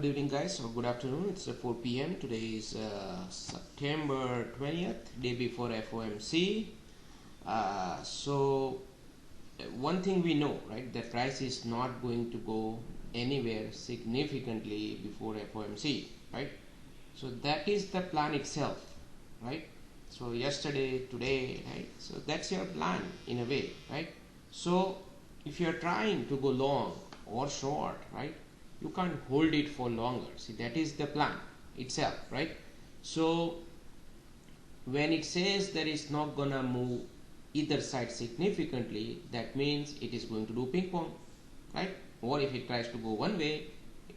Good evening guys, or good afternoon. It's 4 p.m. Today is September 20th, day before FOMC. One thing we know, right, that price is not going to go anywhere significantly before FOMC, right? So that is the plan itself, right? So yesterday, today, right? So that's your plan in a way, right? So if you're trying to go long or short, right, you can't hold it for longer. See, that is the plan itself, right? So when it says that it's not gonna move either side significantly, that means it is going to do ping pong, right? Or if it tries to go one way,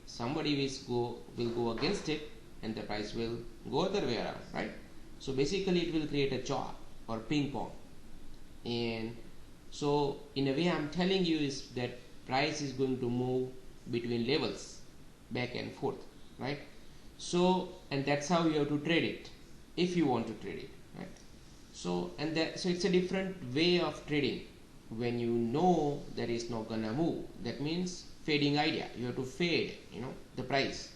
somebody will go against it and the price will go other way around, right? So basically it will create a chop or ping pong. And so in a way I'm telling you is that price is going to move between levels back and forth, right? So, and that's how you have to trade it if you want to trade it, right? So it's a different way of trading when you know that it's not gonna move. That means fading idea. You have to fade, the price.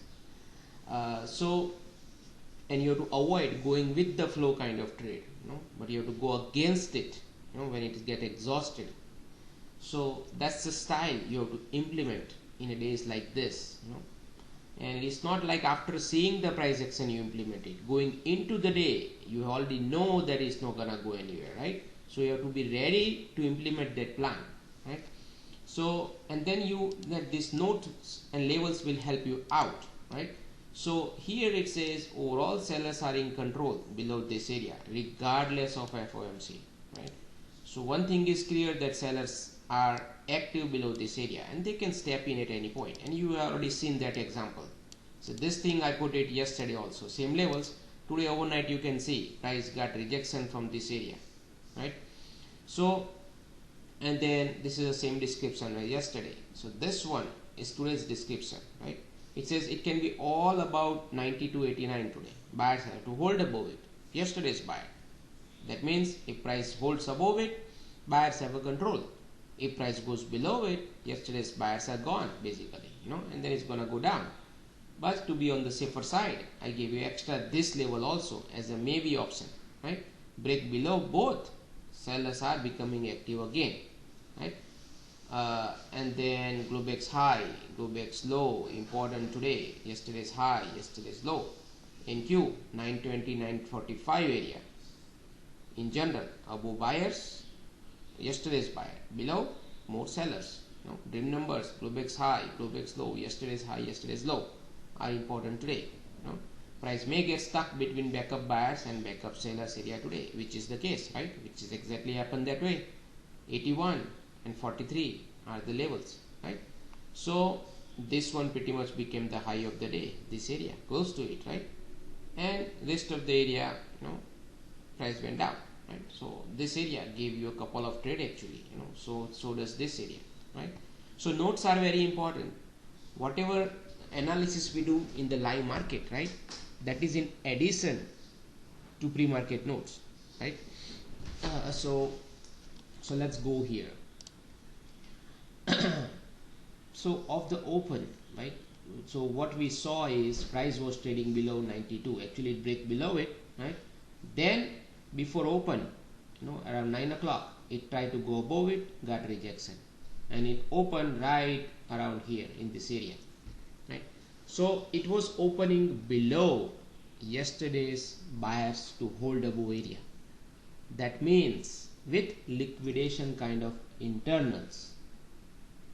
And you have to avoid going with the flow kind of trade, but you have to go against it, when it gets exhausted. So that's the style you have to implement in a days like this, and it's not like after seeing the price action you implement it. Going into the day, you already know that it's not gonna go anywhere, right? So you have to be ready to implement that plan, right? So, and then these notes and labels will help you out, right? So here it says overall sellers are in control below this area regardless of FOMC, right? So one thing is clear, that sellers are active below this area and they can step in at any point, and you have already seen that example. So this thing I put it yesterday also, same levels. Today overnight you can see price got rejection from this area, right? So, and then this is the same description as yesterday. So this one is today's description, right? It says it can be all about 90 to 89 today. Buyers have to hold above it. Yesterday's buyer. That means if price holds above it, buyers have a control. If price goes below it, yesterday's buyers are gone basically, and then it's gonna go down. But to be on the safer side, I gave you extra this level also as a maybe option, right? Break below both, sellers are becoming active again, right? And then Globex high, Globex low, important today. Yesterday's high, yesterday's low. NQ 920, 945 area. In general, above buyers, yesterday's buyer, below more sellers. Dream numbers, Globex high, Globex low, yesterday's high, yesterday's low are important today. Price may get stuck between backup buyers and backup sellers area today, which is the case, right? Which is exactly happened that way. 81 and 43 are the levels, right? So this one pretty much became the high of the day, this area, close to it, right? And rest of the area, price went down, right? So this area gave you a couple of trade actually, so does this area, right? So notes are very important. Whatever analysis we do in the live market, right, that is in addition to pre-market notes, right? So let's go here. So of the open, right, so what we saw is price was trading below 92. Actually it break below it, right? Then before open, around 9 o'clock, it tried to go above it, got rejection, and it opened right around here in this area, right? So it was opening below yesterday's buyers to hold above area. That means with liquidation kind of internals,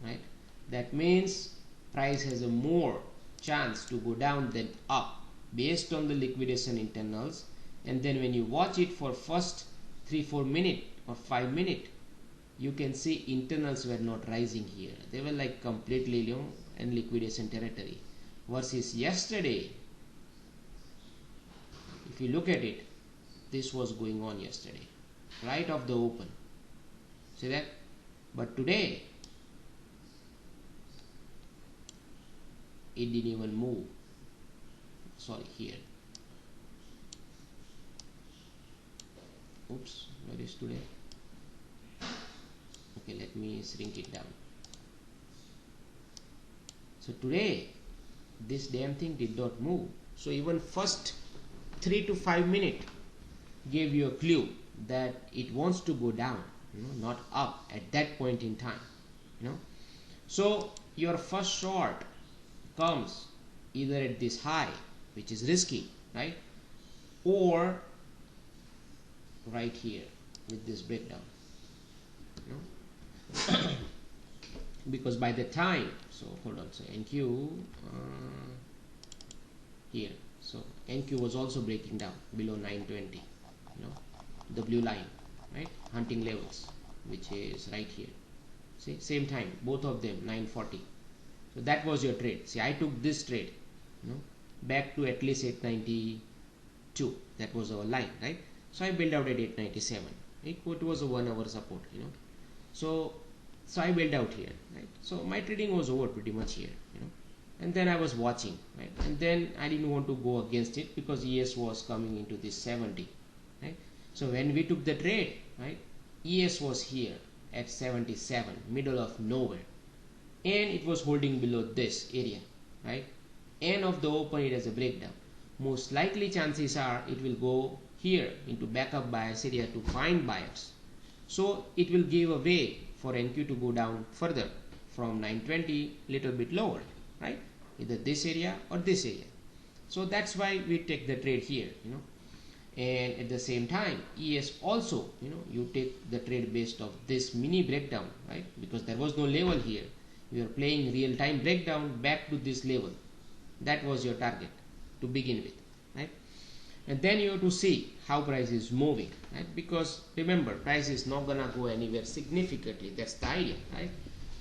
right? That means price has a more chance to go down than up based on the liquidation internals. And then when you watch it for first 3-4 minutes or 5 minutes, you can see internals were not rising here. They were like completely in liquidation territory. Versus yesterday, if you look at it, this was going on yesterday, right off the open. See that? But today, it didn't even move. Sorry, here. Oops, where is today? Okay, let me shrink it down. So today this damn thing did not move. So even first 3 to 5 minutes gave you a clue that it wants to go down, not up at that point in time. So your first short comes either at this high, which is risky, right, or right here with this breakdown. Because by the time, so hold on, so NQ here, so NQ was also breaking down below 920, the blue line, right, hunting levels, which is right here. See, same time, both of them 940. So that was your trade. See, I took this trade, back to at least 892. That was our line, right? So I built out at 897. It was a 1 hour support, So I built out here, right? So my trading was over pretty much here, and then I was watching, right? And then I didn't want to go against it because ES was coming into this 70, right? So when we took the trade, right, ES was here at 77, middle of nowhere, and it was holding below this area, right? End of the open, it has a breakdown. Most likely chances are it will go here into backup bias area to find buyers. So it will give a way for NQ to go down further from 920, little bit lower, right? Either this area or this area. So that's why we take the trade here, and at the same time ES also, you take the trade based of this mini breakdown, right? Because there was no level here. You are playing real-time breakdown back to this level. That was your target to begin with, right? And then you have to see how price is moving, right? Because remember, price is not gonna go anywhere significantly. That's the idea, right?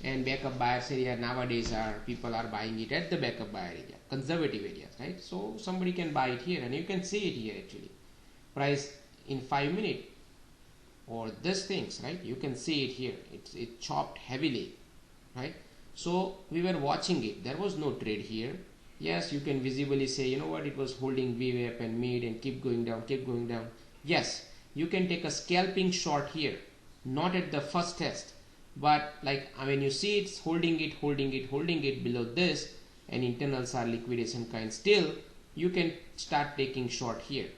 And backup buyers area nowadays people are buying it at the backup buyer area, conservative areas, right? So somebody can buy it here, and you can see it here actually. Price in 5 minutes or this things, right? You can see it here. It chopped heavily, right? So we were watching it. There was no trade here. Yes, you can visibly say, it was holding VWAP and mid and keep going down, keep going down. Yes, you can take a scalping short here, not at the first test, but like when you see it's holding it below this, and internals are liquidation kind still, you can start taking short here,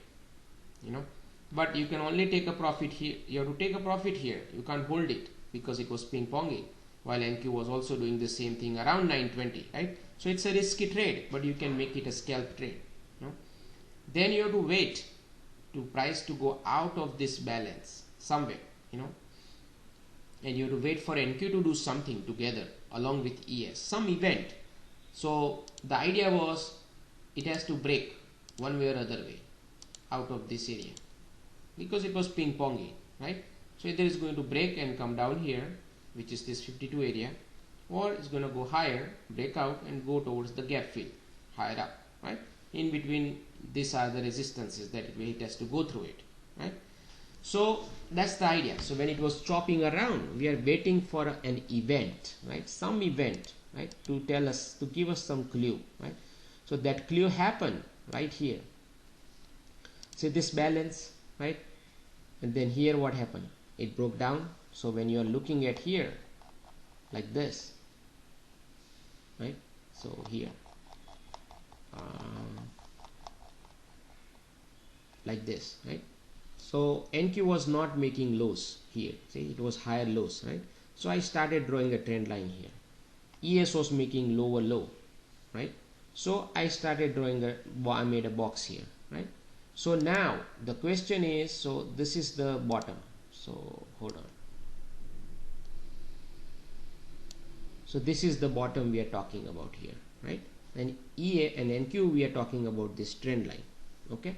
but you can only take a profit here. You have to take a profit here. You can't hold it because it was ping-ponging, while NQ was also doing the same thing around 920, right? So it's a risky trade, but you can make it a scalp trade. Then you have to wait to price to go out of this balance somewhere, and you have to wait for NQ to do something together along with ES, some event. So the idea was it has to break one way or other way out of this area because it was ping-ponging, right? So either it's going to break and come down here, which is this 52 area, or it's going to go higher, break out and go towards the gap fill higher up, right? In between, these are the resistances that it has to go through it, right? So that's the idea. So when it was chopping around, we are waiting for an event, right? Some event, right? To tell us, to give us some clue, right? So that clue happened right here. See this balance, right? And then here what happened? It broke down. So when you are looking at here, like this, right? So here, like this, right? So NQ was not making lows here. See, it was higher lows, right? So I started drawing a trend line here. ES was making lower low, right? So I started drawing I made a box here, right? So now the question is, so this is the bottom. So hold on. So this is the bottom we are talking about here, right? And EA and NQ we are talking about this trend line, okay?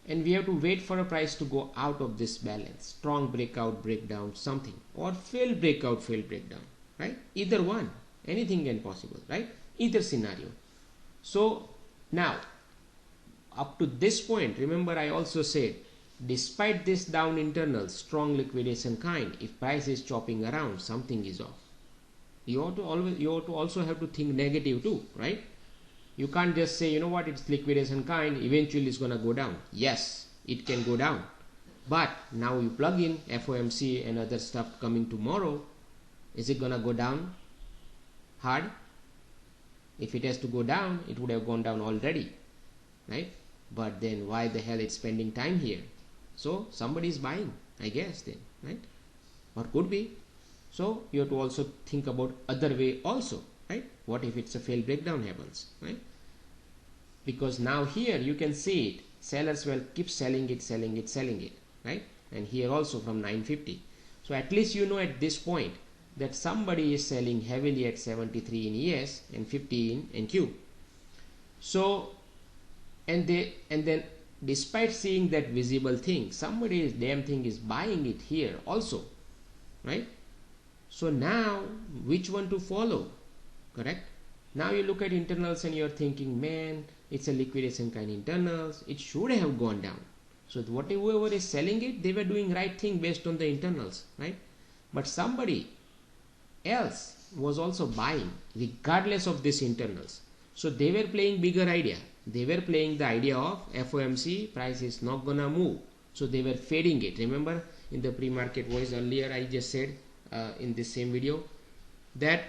And we have to wait for a price to go out of this balance, strong breakout, breakdown, something, or fail breakout, fail breakdown, right? Either one, anything can possible, right? Either scenario. So now up to this point, remember I also said, despite this down internal strong liquidation kind, if price is chopping around, something is off. You ought to also have to think negative too, right? You can't just say, you know what, it's liquidation kind, eventually it's gonna go down. Yes, it can go down, but now you plug in FOMC and other stuff coming tomorrow. Is it gonna go down hard? If it has to go down, it would have gone down already, right? But then why the hell it's spending time here? So somebody is buying, I guess, then, right? Or could be. So you have to also think about other way also, right? What if it's a failed breakdown happens, right? Because now here you can see it, sellers will keep selling it, right? And here also from 950. So at least you know at this point that somebody is selling heavily at 73 in ES and 50 in NQ. So and then despite seeing that visible thing, somebody damn thing is buying it here also, right? So now which one to follow? Correct? Now you look at internals and you're thinking, man, it's a liquidation kind of internals, it should have gone down. So whoever is selling it, they were doing right thing based on the internals, right? But somebody else was also buying regardless of this internals. So they were playing bigger idea. They were playing the idea of FOMC price is not gonna move. So they were fading it. Remember in the pre-market voice earlier I just said in this same video that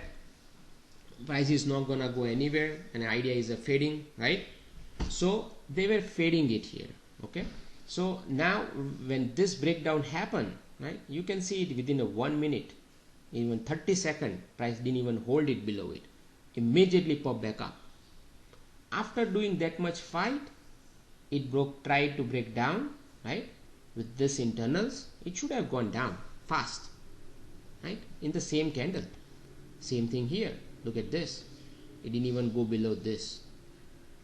price is not gonna go anywhere and the idea is a fading, right? So they were fading it here, okay? So now when this breakdown happened, right, you can see it within a 1 minute, even 30 seconds, price didn't even hold it below it, immediately pop back up. After doing that much fight, it tried to break down, right? With this internals, it should have gone down fast, right? In the same candle. Same thing here. Look at this. It didn't even go below this.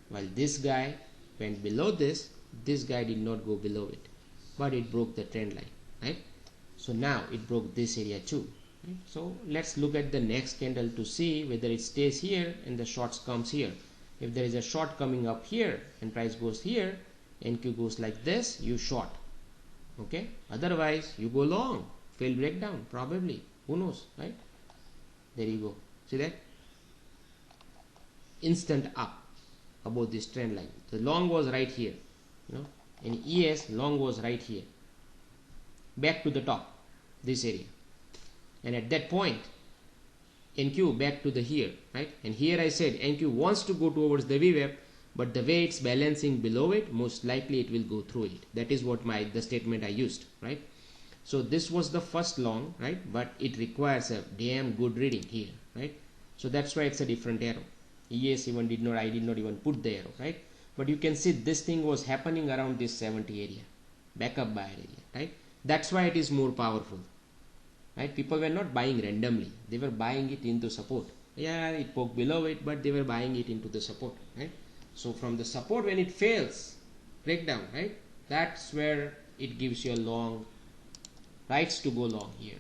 While this guy went below this guy did not go below it. But it broke the trend line, right? So now it broke this area too. Right? So let's look at the next candle to see whether it stays here and the shorts comes here. If there is a short coming up here and price goes here, NQ goes like this, you short. Okay? Otherwise, you go long. Fail breakdown, probably. Who knows, right? There you go. See that? Instant up above this trend line. The long was right here. You know, in ES, long was right here. Back to the top, this area. And at that point, NQ back to the here, right? And here I said NQ wants to go towards the VWAP, but the way it's balancing below it, most likely it will go through it. That is what the statement I used, right? So this was the first long, right? But it requires a damn good reading here, right? So that's why it's a different arrow. ES even I did not even put the arrow, right? But you can see this thing was happening around this 70 area, backup buyer area, right? That's why it is more powerful. Right? People were not buying randomly. They were buying it into support. Yeah, it poked below it, but they were buying it into the support. Right? So from the support, when it fails, breakdown, right? That's where it gives you a long rights to go long here.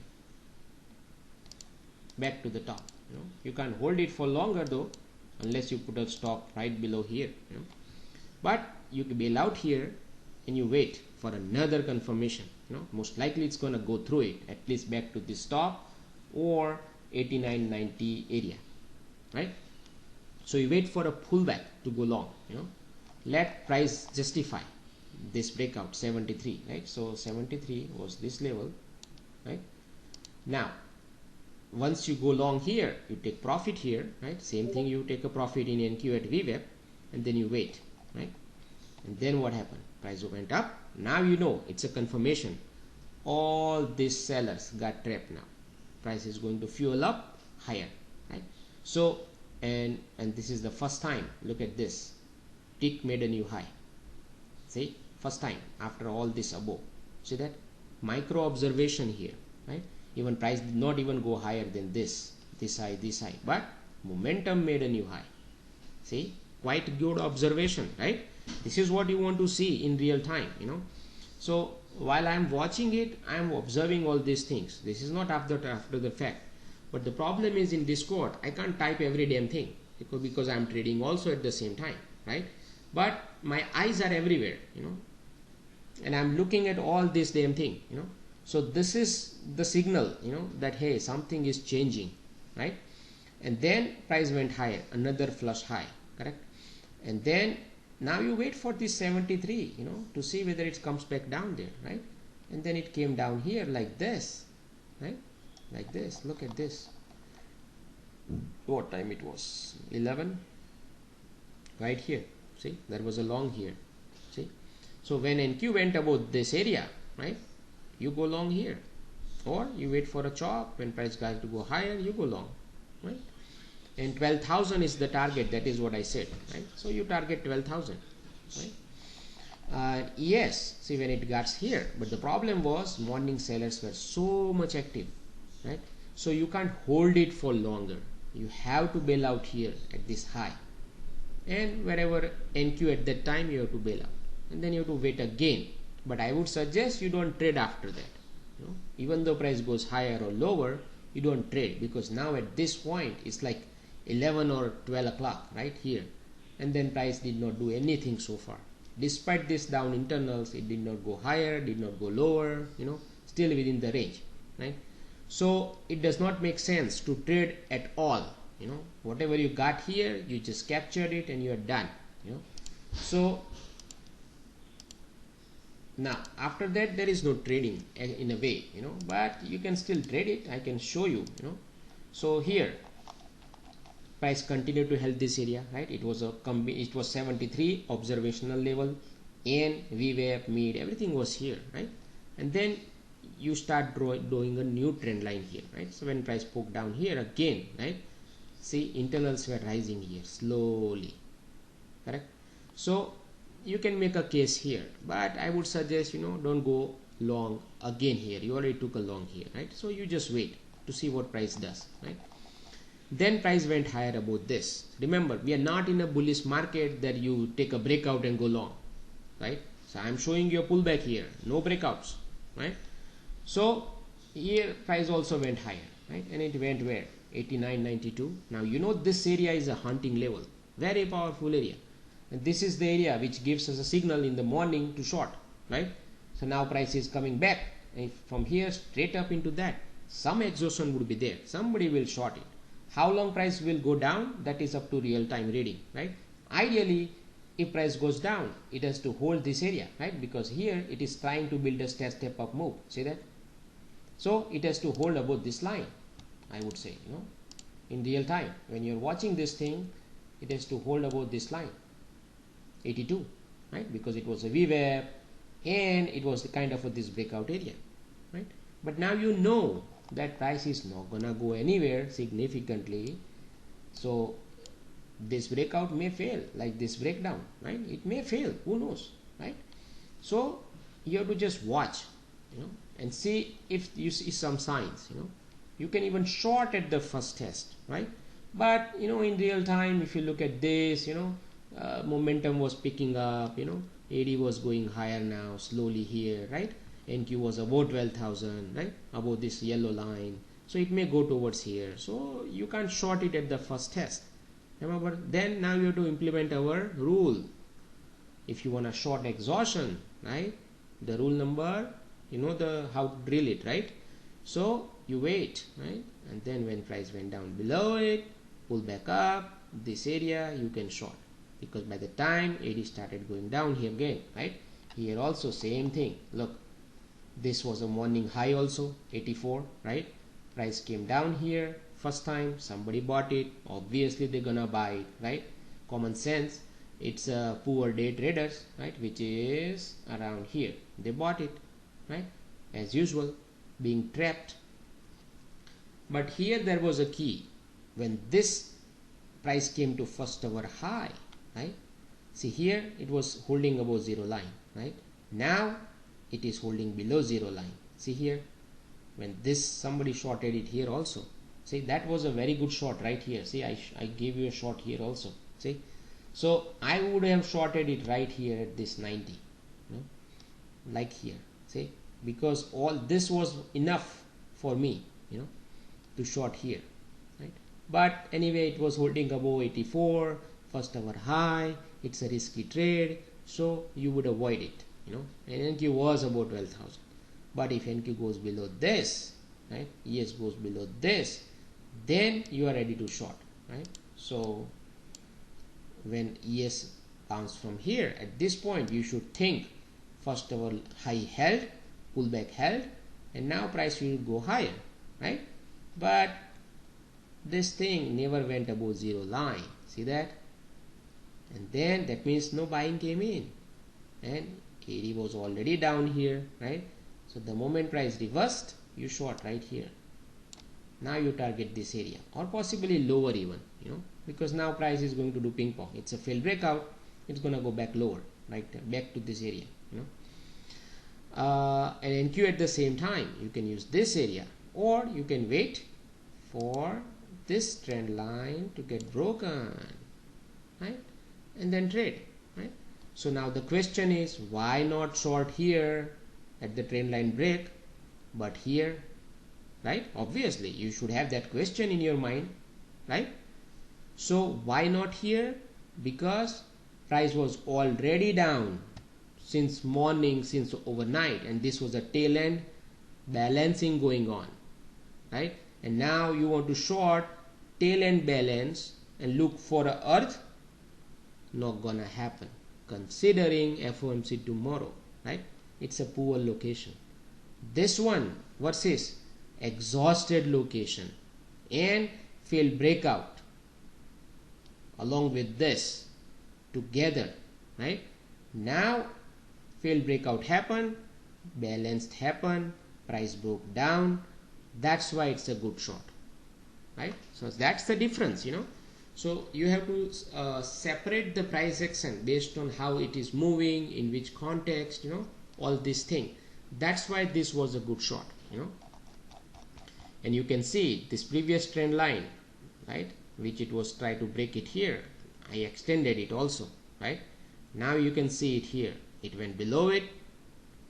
Back to the top. You know, you can't hold it for longer though, unless you put a stop right below here. You know, but you can bail out here and you wait for another confirmation. You know, most likely it's going to go through it, at least back to this top or 89.90 area, right? So you wait for a pullback to go long. You know, let price justify this breakout 73, right? So 73 was this level, right? Now once you go long here, you take profit here, right? Same thing, you take a profit in NQ at VWAP and then you wait, right? And then what happened? Price went up. Now you know it's a confirmation. All these sellers got trapped now. Price is going to fuel up higher, right? So and this is the first time. Look at this. Tick made a new high. See, first time after all this above. See that? Micro observation here, right? Even price did not even go higher than this high, but momentum made a new high. See, quite good observation, right? This is what you want to see in real time, you know. So while I am watching it, I am observing all these things. This is not after the fact. But the problem is in Discord, I can't type every damn thing because I am trading also at the same time, right? But my eyes are everywhere, you know, and I am looking at all this damn thing, you know. So this is the signal, you know, that hey, something is changing, right? And then price went higher, another flush high, correct? And then now you wait for this 73, you know, to see whether it comes back down there, right? And then it came down here like this, right? Like this. Look at this. What time it was? 11, right here. See, there was a long here. See, so when NQ went above this area, right, you go long here, or you wait for a chop. When price goes to go higher, you go long, right? And 12,000 is the target. That is what I said, right? So you target 12,000, right? Yes, see, when it got here, but the problem was morning sellers were so much active, right? So you can't hold it for longer. You have to bail out here at this high, and wherever NQ at that time, you have to bail out, and then you have to wait again. But I would suggest you don't trade after that. You know, even though price goes higher or lower, you don't trade, because now at this point it's like 11 or 12 o'clock right here, and then price did not do anything so far. Despite this down internals, it did not go higher, did not go lower, you know, still within the range, right? So it does not make sense to trade at all. You know, whatever you got here, you just captured it and you are done, you know. So now after that, there is no trading in a way, you know, but you can still trade it. I can show you, you know. So here price continued to hold this area, right? It was 73 observational level, and VWAP, mid, everything was here, right? And then you start drawing a new trend line here, right? So when price poked down here again, right, see, internals were rising here slowly, correct? So you can make a case here, but I would suggest, you know, don't go long again here. You already took a long here, right? So you just wait to see what price does, right? Then price went higher above this. Remember, we are not in a bullish market that you take a breakout and go long, right? So I'm showing you a pullback here, no breakouts, right? So here price also went higher, right? And it went where? 89.92. Now you know this area is a hunting level, very powerful area, and this is the area which gives us a signal in the morning to short, right? So now price is coming back, and from here straight up into that, some exhaustion would be there. Somebody will short it. How long price will go down, that is up to real time reading, right? Ideally, if price goes down, it has to hold this area, right? Because here it is trying to build a step up move. See that? So it has to hold above this line, I would say, you know, in real time. When you're watching this thing, it has to hold above this line, 82, right? Because it was a VWAP and it was the kind of this breakout area, right? But now you know that price is not gonna go anywhere significantly. So this breakout may fail, like this breakdown, right? It may fail, who knows, right? So you have to just watch, you know, and see if you see some signs, you know. You can even short at the first test, right? But you know, in real time, if you look at this, you know, momentum was picking up, you know, AD was going higher now slowly here, right? NQ was about 12,000, right, above this yellow line, so it may go towards here. So you can't short it at the first test, remember. Then now you have to implement our rule. If you want a short exhaustion, right, the rule number, you know, the how to drill it, right? So you wait, right, and then when price went down below it, pull back up this area, you can short, because by the time AD started going down here again, right, here also same thing. Look, this was a morning high also, 84, right? Price came down here first time, somebody bought it, obviously they're gonna buy it, right? Common sense. It's poor day traders, right, which is around here, they bought it, right, as usual, being trapped. But here there was a key. When this price came to first hour high, right, see here it was holding above zero line, right? Now it is holding below zero line. See here, when this somebody shorted it here also, see, that was a very good short right here. See, I gave you a short here also, see. So I would have shorted it right here at this 90, you know, like here, see, because all this was enough for me, you know, to short here, right? But anyway, it was holding above 84, first hour high, it's a risky trade, so you would avoid it, you know. And NQ was about 12,000, but if NQ goes below this, right, ES goes below this, then you are ready to short, right? So when ES bounce from here, at this point you should think first hour high held, pullback held, and now price will go higher, right? But this thing never went above zero line, see that? and then that means no buying came in, and AD was already down here, right? So the moment price reversed, you short right here. Now you target this area, or possibly lower even, because now price is going to do ping pong. It's a failed breakout, it's going to go back lower, right, back to this area, and NQ at the same time. You can use this area, or you can wait for this trend line to get broken, right, and then trade, right? So now the question is, why not short here at the trend line break, but here, right? Obviously you should have that question in your mind, right? So why not here? Because price was already down since morning, since overnight, and this was a tail end balancing going on, right? And now you want to short tail end balance and look for a earth. Not gonna happen considering FOMC tomorrow, right? It's a poor location. This one versus exhausted location and failed breakout along with this together, right? Now failed breakout happened, balanced happened, price broke down. That's why it's a good short, right? So that's the difference, So you have to separate the price action based on how it is moving, in which context, all this thing. That's why this was a good short, and you can see this previous trend line, right, which it was try to break it here. I extended it also, right? Now you can see it here. It went below it,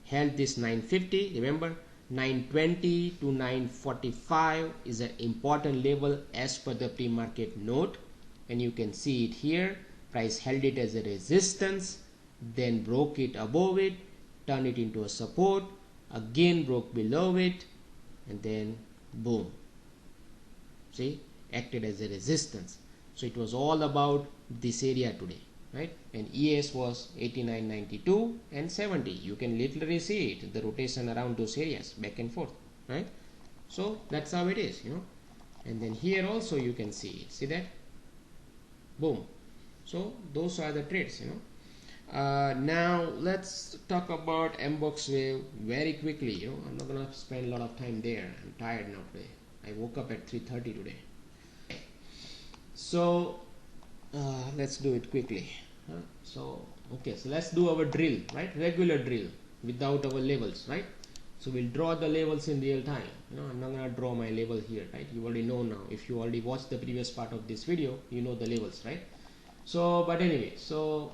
held this 950. Remember, 920 to 945 is an important level as per the pre-market note, and you can see it here. Price held it as a resistance, then broke it above it, turned it into a support, again broke below it, and then boom, see, acted as a resistance. So it was all about this area today, right? And ES was 89.92 and 70. You can literally see it, the rotation around those areas, back and forth, right? So that's how it is, and then here also you can see it. See that? Boom. So those are the trades, now let's talk about Mboxwave very quickly. I'm not gonna spend a lot of time there. I'm tired now today. I woke up at 3:30 today. So let's do it quickly. So let's do our drill, right? Regular drill without our labels, right? So we'll draw the labels in real time. I'm not gonna draw my label here, right? You already know now. If you already watched the previous part of this video, you know the labels, right? So but anyway, so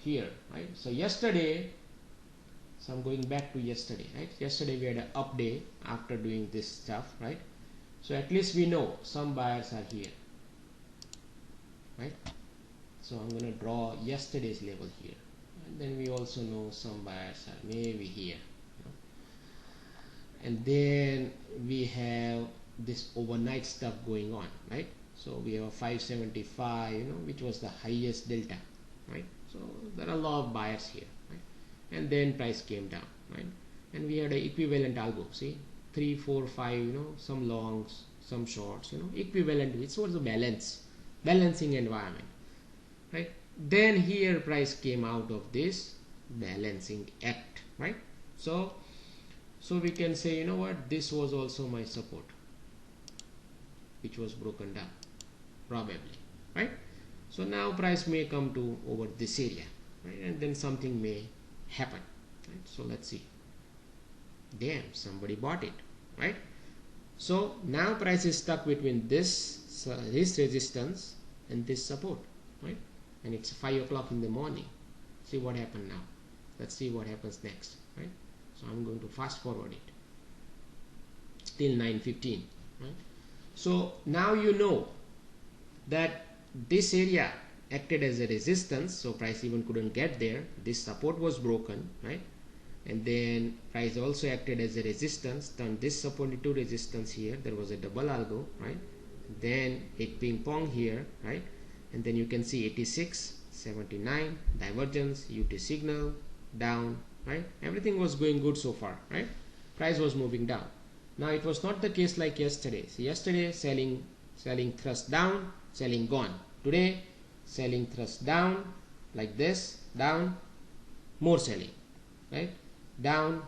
here, right? So yesterday, so I'm going back to yesterday, right? Yesterday we had an up day after doing this stuff, right? So at least we know some buyers are here, right? So I'm going to draw yesterday's level here, and then we also know some buyers are maybe here, and then we have this overnight stuff going on, right? So we have a 575, which was the highest delta, right? So there are a lot of buyers here, right? And then price came down, right? And we had an equivalent algo, see, 3, 4, 5, some longs, some shorts, equivalent, which was a balancing environment, right? Then here price came out of this balancing act, right? So we can say, what, this was also my support, which was broken down, probably, right? So now price may come to over this area, right? And then something may happen, right? So let's see. Damn, somebody bought it, right? So now price is stuck between this resistance and this support, right? And it's 5 o'clock in the morning. See what happened now. Let's see what happens next, right? So I'm going to fast forward it till 9:15, right? So now you know that this area acted as a resistance, so price even couldn't get there. This support was broken, right? And then price also acted as a resistance, turned this support into resistance here. There was a double algo, right? Then it ping pong here, right? And then you can see 86, 79, divergence, UT signal, down, right? Everything was going good so far, right? Price was moving down. Now it was not the case like yesterday. So yesterday selling thrust down, selling gone. Today selling thrust down like this, down, more selling, right, down,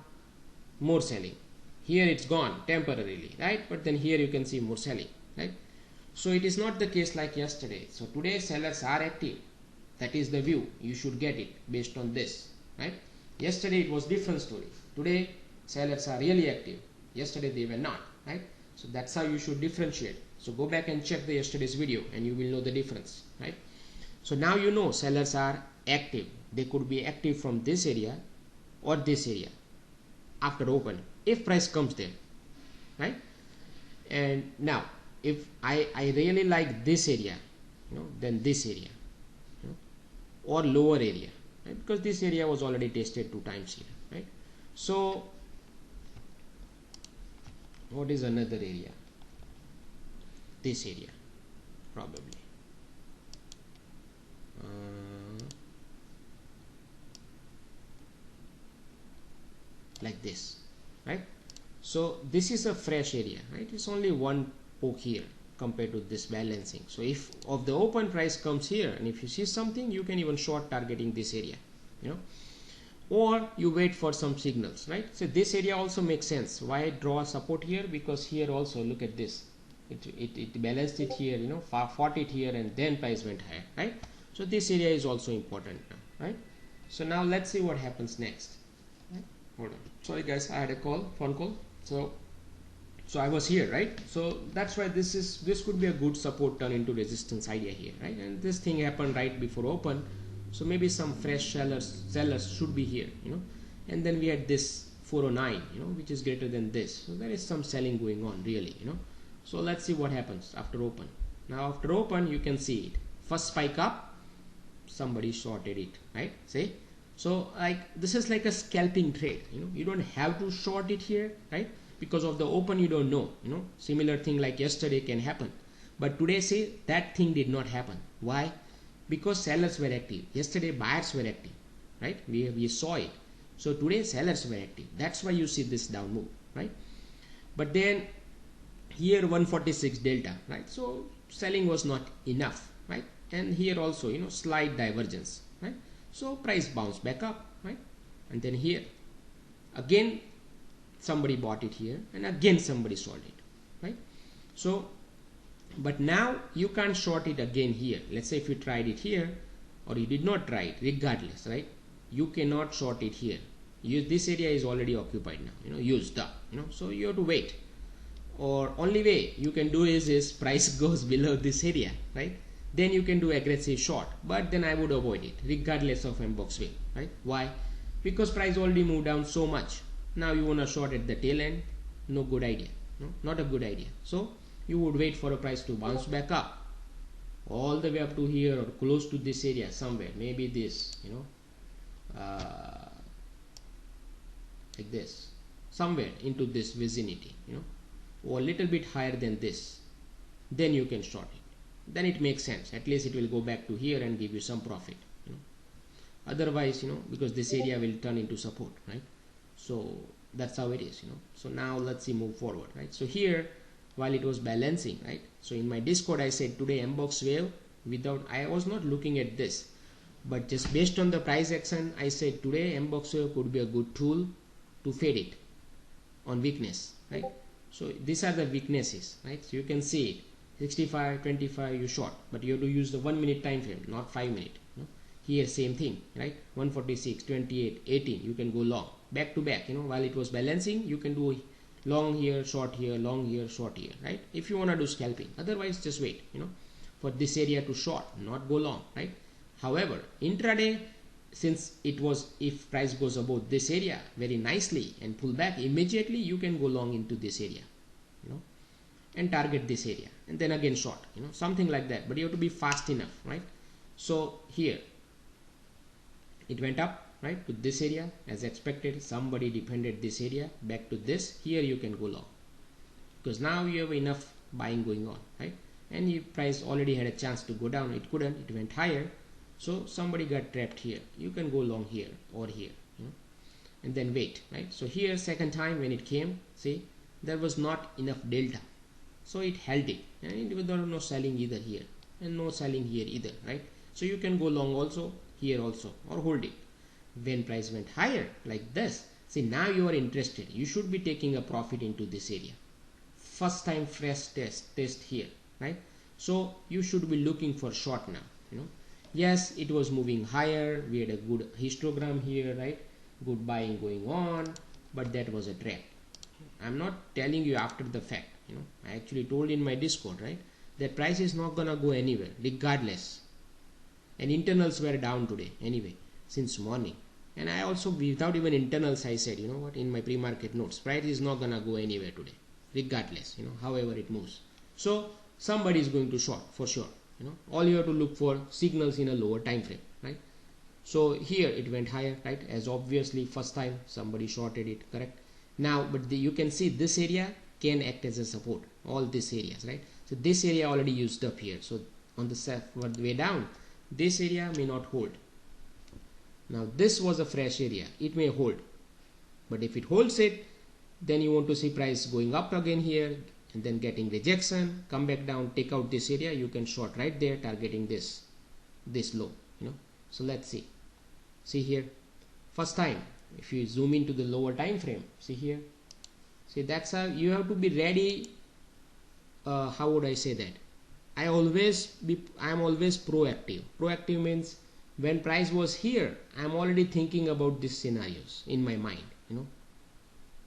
more selling. Here it's gone temporarily, right, but then here you can see more selling, right. So it is not the case like yesterday. So today sellers are active. That is the view. You should get it based on this, right. Yesterday it was different story. Today sellers are really active. Yesterday they were not, right. So that's how you should differentiate. So go back and check the yesterday's video and you will know the difference, right. So now you know sellers are active. They could be active from this area or this area after open if price comes there, right. And now if I really like this area, then this area, or lower area, right? Because this area was already tested 2 times here, right. So what is another area? This area probably, like this, right. So this is a fresh area, right. It's only one poke here compared to this balancing. So if of the open price comes here, and if you see something, you can even short targeting this area, or you wait for some signals, right. So this area also makes sense. Why draw support here? Because here also look at this, it balanced it here, fought it here, and then price went higher, right. So this area is also important now, right. So now let's see what happens next, right? Hold on, sorry guys, I had a phone call. So I was here, right. So that's why this could be a good support turn into resistance idea here, right. And this thing happened right before open, so maybe some fresh sellers should be here, and then we had this 409, which is greater than this, so there is some selling going on really, So let's see what happens after open. Now after open you can see it, first spike up, somebody shorted it, right. See, so like this is like a scalping trade, you don't have to short it here, right, because of the open you don't know, similar thing like yesterday can happen, but today say that thing did not happen. Why? Because sellers were active. Yesterday buyers were active, right, we saw it. So today sellers were active, that's why you see this down move, right. But then here 146 delta, right, so selling was not enough, right, and here also slight divergence, right. So price bounced back up, right, and then here again somebody bought it here, and again somebody sold it, right. So but now you can't short it again here. Let's say if you tried it here, or you did not try it, regardless, right, you cannot short it here. This area is already occupied now, used up, so you have to wait. Or only way you can do is price goes below this area, right, then you can do aggressive short, but then I would avoid it regardless of Mboxwave, right. Why? Because price already moved down so much. Now you want to short at the tail end, no good idea, not a good idea. So you would wait for a price to bounce back up all the way up to here or close to this area somewhere, maybe this, like this, somewhere into this vicinity, or a little bit higher than this, then you can short it. Then it makes sense, at least it will go back to here and give you some profit, otherwise, because this area will turn into support, right. So that's how it is, So now let's see, move forward, right. So here while it was balancing, right, so in my Discord I said today Mboxwave, I was not looking at this, but just based on the price action I said today Mboxwave could be a good tool to fade it on weakness, right. So these are the weaknesses, right. So you can see it, 65, 25 you short, but you have to use the 1 minute time frame, not 5 minute. Here same thing, right, 146, 28, 18 you can go long back to back, while it was balancing you can do long here, short here, long here, short here, right, if you want to do scalping. Otherwise just wait, for this area to short, not go long, right. However, intraday, since it was, if price goes above this area very nicely and pull back immediately, you can go long into this area, and target this area and then again short, something like that, but you have to be fast enough, right. So here it went up, right, to this area as expected, somebody defended this area back to this, here you can go long because now you have enough buying going on, right, and if price already had a chance to go down, it couldn't, it went higher, so somebody got trapped here, you can go long here or here, and then wait, right. So here second time when it came, see, there was not enough delta, so it held it, and there was no selling either here and no selling here either, right. So you can go long also here also, or hold it. When price went higher like this, see, now you are interested, you should be taking a profit into this area. First time fresh test here, right? So you should be looking for short now, you know. Yes, it was moving higher, we had a good histogram here, right? Good buying going on, but that was a trap. I'm not telling you after the fact, you know. I actually told in my Discord, right, that price is not gonna go anywhere regardless, and internals were down today anyway since morning. And I also, without even internals, I said, you know what, in my pre-market notes, price is not gonna go anywhere today regardless, you know, however it moves. So somebody is going to short for sure, you know. All you have to look for signals in a lower time frame, right? So here it went higher, right, as obviously first time somebody shorted it, correct? Now but you can see this area can act as a support, all these areas, right? So this area already used up here, so on the way down this area may not hold. Now this was a fresh area, it may hold, but if it holds it, then you want to see price going up again here and then getting rejection, come back down, take out this area, you can short right there targeting this low, you know. So let's see here, first time, if you zoom into the lower time frame, see here, see, that's how you have to be ready. How would I say that? I'm always proactive. Proactive means when price was here, I'm already thinking about these scenarios in my mind, you know.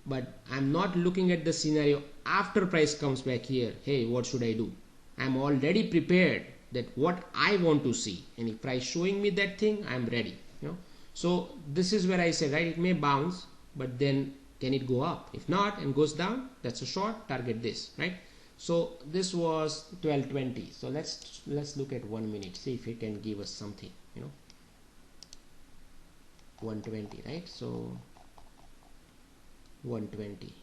But I'm not looking at the scenario after price comes back here, hey, what should I do? I'm already prepared that what I want to see, and if price showing me that thing, I'm ready, you know. So this is where I say, right, it may bounce, but then can it go up? If not and goes down, that's a short, target this, right? So this was 1220. So let's look at 1 minute, see if it can give us something, you know. 120, right? So 120,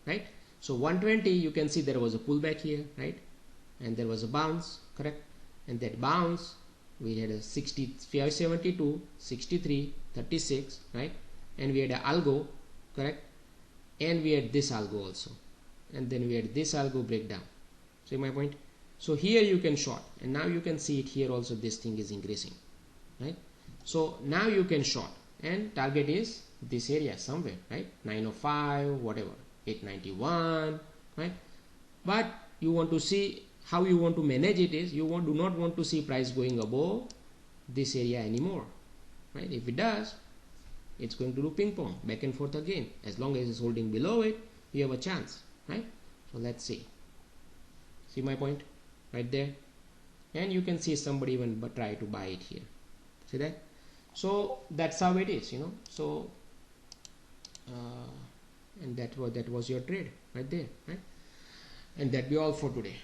right? So 120, you can see there was a pullback here, right? And there was a bounce, correct? And that bounce, we had a 72, 63, 36, right? And we had a algo, correct? And we had this algo also, and then we had this algo breakdown. See my point? So here you can short, and now you can see it here also, this thing is increasing, right? So now you can short, and target is this area somewhere, right? 905, whatever, 891, right? But you want to see how you want to manage it is, you do not want to see price going above this area anymore, right? If it does, it's going to do ping pong back and forth again. As long as it's holding below it, you have a chance, right? So let's see my point right there, and you can see somebody even try to buy it here, see that? So that's how it is, you know. So and that was your trade right there, right? And that be all for today.